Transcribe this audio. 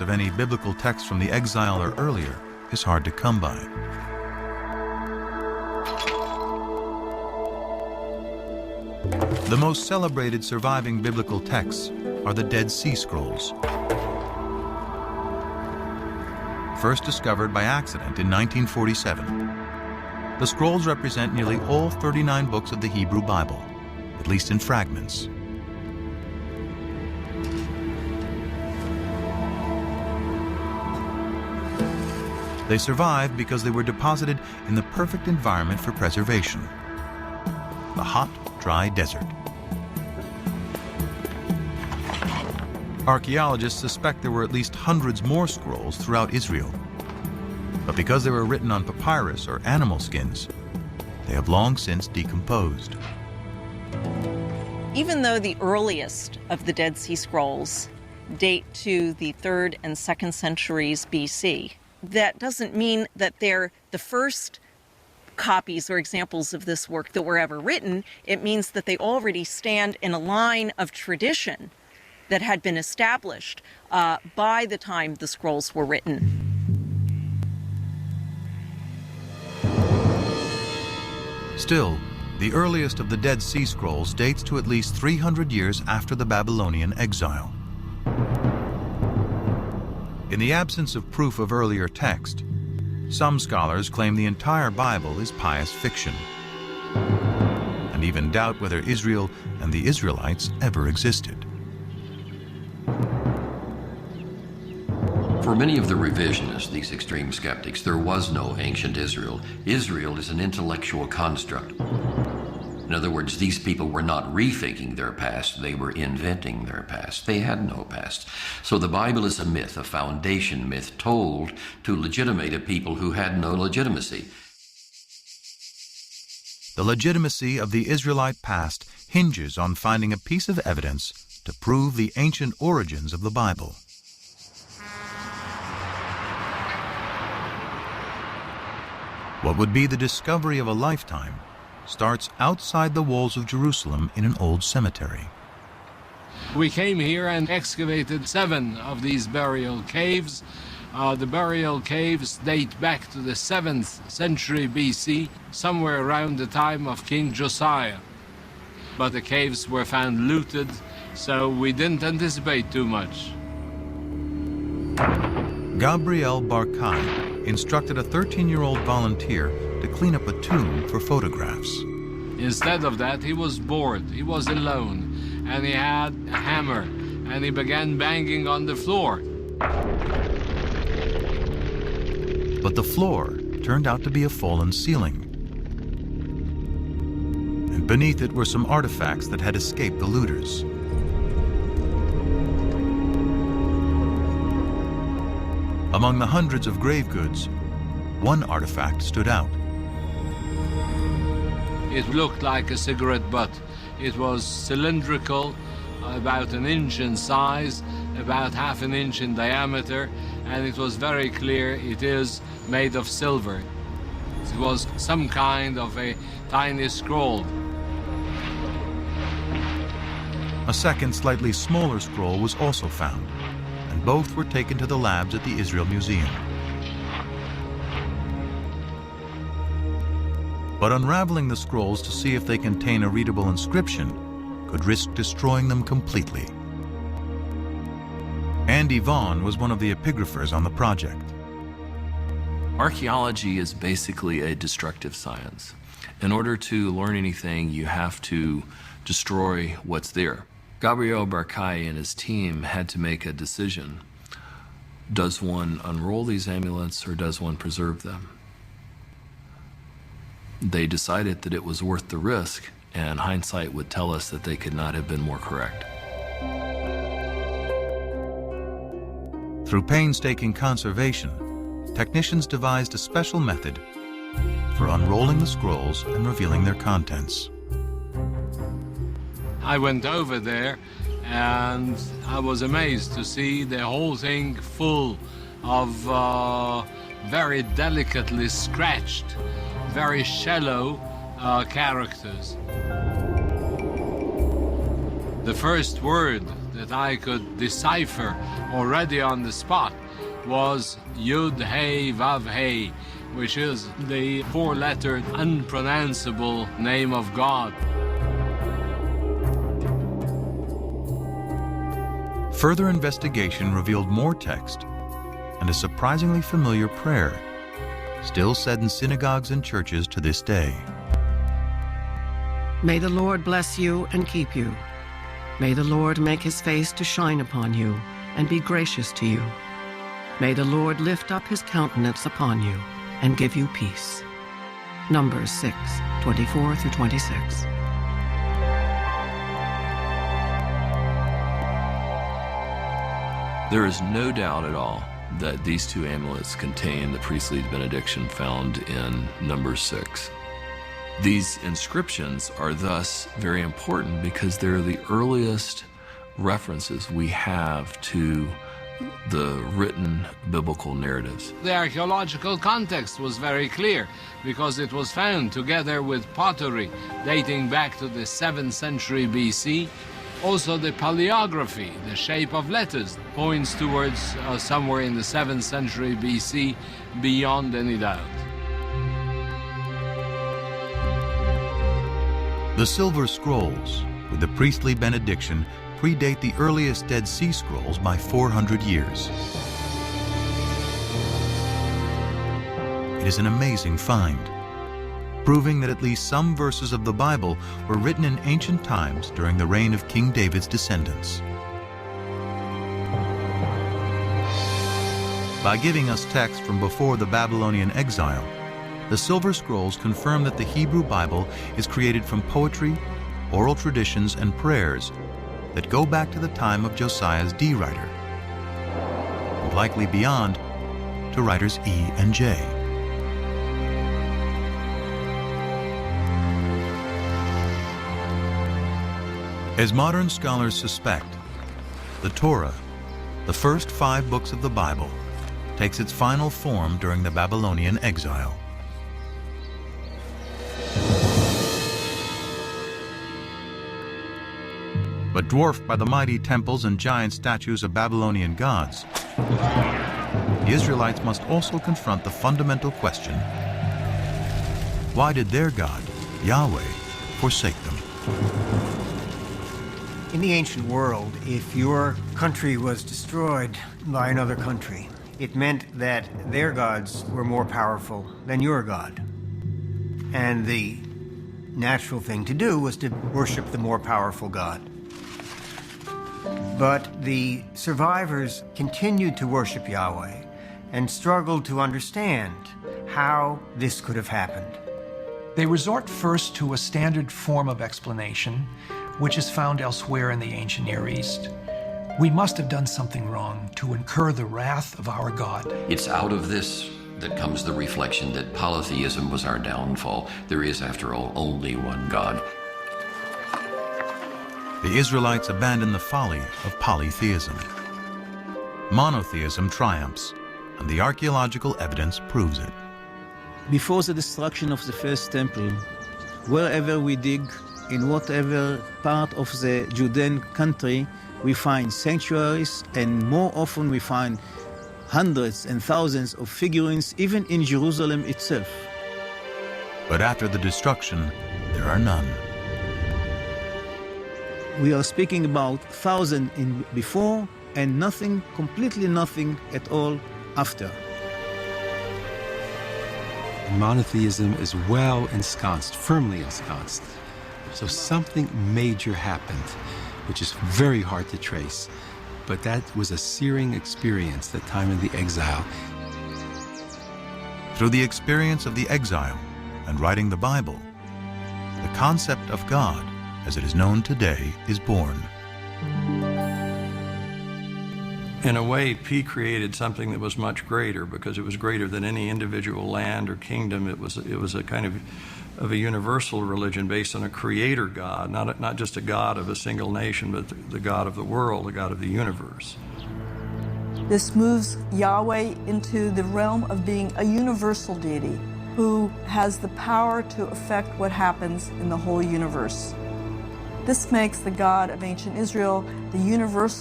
of any biblical text from the exile or earlier is hard to come by. The most celebrated surviving biblical texts are the Dead Sea Scrolls. First discovered by accident in 1947, the scrolls represent nearly all 39 books of the Hebrew Bible, at least in fragments. They survived because they were deposited in the perfect environment for preservation: the hot, dry desert. Archaeologists suspect there were at least hundreds more scrolls throughout Israel. But because they were written on papyrus or animal skins, they have long since decomposed. Even though the earliest of the Dead Sea Scrolls date to the 3rd and 2nd centuries BC, that doesn't mean that they're the first copies or examples of this work that were ever written. It means that they already stand in a line of tradition that had been established by the time the scrolls were written. Still, the earliest of the Dead Sea Scrolls dates to at least 300 years after the Babylonian exile. In the absence of proof of earlier text, some scholars claim the entire Bible is pious fiction, and even doubt whether Israel and the Israelites ever existed. For many of the revisionists, these extreme skeptics, there was no ancient Israel. Israel is an intellectual construct. In other words, these people were not rethinking their past, they were inventing their past. They had no past. So the Bible is a myth, a foundation myth, told to legitimate a people who had no legitimacy. The legitimacy of the Israelite past hinges on finding a piece of evidence to prove the ancient origins of the Bible. What would be the discovery of a lifetime starts outside the walls of Jerusalem in an old cemetery. We came here and excavated 7 of these burial caves. The burial caves date back to the 7th century BC, somewhere around the time of King Josiah. But the caves were found looted, so we didn't anticipate too much. Gabriel Barkai instructed a 13-year-old volunteer to clean up a tomb for photographs. Instead of that, he was bored, he was alone, and he had a hammer, and he began banging on the floor. But the floor turned out to be a fallen ceiling. And beneath it were some artifacts that had escaped the looters. Among the hundreds of grave goods, one artifact stood out. It looked like a cigarette butt. It was cylindrical, about 1 inch in size, about ½ an inch in diameter, and it was very clear it is made of silver. It was some kind of a tiny scroll. A second, slightly smaller scroll was also found, and both were taken to the labs at the Israel Museum. But unraveling the scrolls to see if they contain a readable inscription could risk destroying them completely. Andy Vaughn was one of the epigraphers on the project. Archaeology is basically a destructive science. In order to learn anything, you have to destroy what's there. Gabriel Barkai and his team had to make a decision. Does one unroll these amulets or does one preserve them? They decided that it was worth the risk, and hindsight would tell us that they could not have been more correct. Through painstaking conservation, technicians devised a special method for unrolling the scrolls and revealing their contents. I went over there and I was amazed to see the whole thing full of very delicately scratched, very shallow characters. The first word that I could decipher already on the spot was Yud Hey Vav Hey, which is the four-lettered, unpronounceable name of God. Further investigation revealed more text and a surprisingly familiar prayer, still said in synagogues and churches to this day. May the Lord bless you and keep you. May the Lord make his face to shine upon you and be gracious to you. May the Lord lift up his countenance upon you and give you peace. Numbers 6:24-26. There is no doubt at all that these two amulets contain the priestly benediction found in Numbers 6. These inscriptions are thus very important because they're the earliest references we have to the written biblical narratives. The archaeological context was very clear because it was found together with pottery dating back to the 7th century BC. Also the paleography, the shape of letters, points towards somewhere in the 7th century BC beyond any doubt. The silver scrolls, with the priestly benediction, predate the earliest Dead Sea Scrolls by 400 years. It is an amazing find, proving that at least some verses of the Bible were written in ancient times during the reign of King David's descendants. By giving us text from before the Babylonian exile, the Silver Scrolls confirm that the Hebrew Bible is created from poetry, oral traditions, and prayers that go back to the time of Josiah's D-writer, and likely beyond to writers E and J. As modern scholars suspect, the Torah, the first 5 books of the Bible, takes its final form during the Babylonian exile. But dwarfed by the mighty temples and giant statues of Babylonian gods, the Israelites must also confront the fundamental question: why did their God, Yahweh, forsake them? In the ancient world, if your country was destroyed by another country, it meant that their gods were more powerful than your God. And the natural thing to do was to worship the more powerful God. But the survivors continued to worship Yahweh and struggled to understand how this could have happened. They resort first to a standard form of explanation, which is found elsewhere in the ancient Near East. We must have done something wrong to incur the wrath of our God. It's out of this that comes the reflection that polytheism was our downfall. There is, after all, only one God. The Israelites abandon the folly of polytheism. Monotheism triumphs, and the archaeological evidence proves it. Before the destruction of the first temple, wherever we dig, in whatever part of the Judean country, we find sanctuaries, and more often we find hundreds and thousands of figurines, even in Jerusalem itself. But after the destruction, there are none. We are speaking about 1,000 in before and nothing, completely nothing at all after. Monotheism is well ensconced, firmly ensconced. So something major happened, which is very hard to trace. But that was a searing experience, the time of the exile. Through the experience of the exile and writing the Bible, the concept of God, as it is known today, is born. In a way, P created something that was much greater, because it was greater than any individual land or kingdom. It was a kind of a universal religion based on a creator God, not just a God of a single nation, but the God of the world, the God of the universe. This moves Yahweh into the realm of being a universal deity who has the power to affect what happens in the whole universe. This makes the God of ancient Israel the universal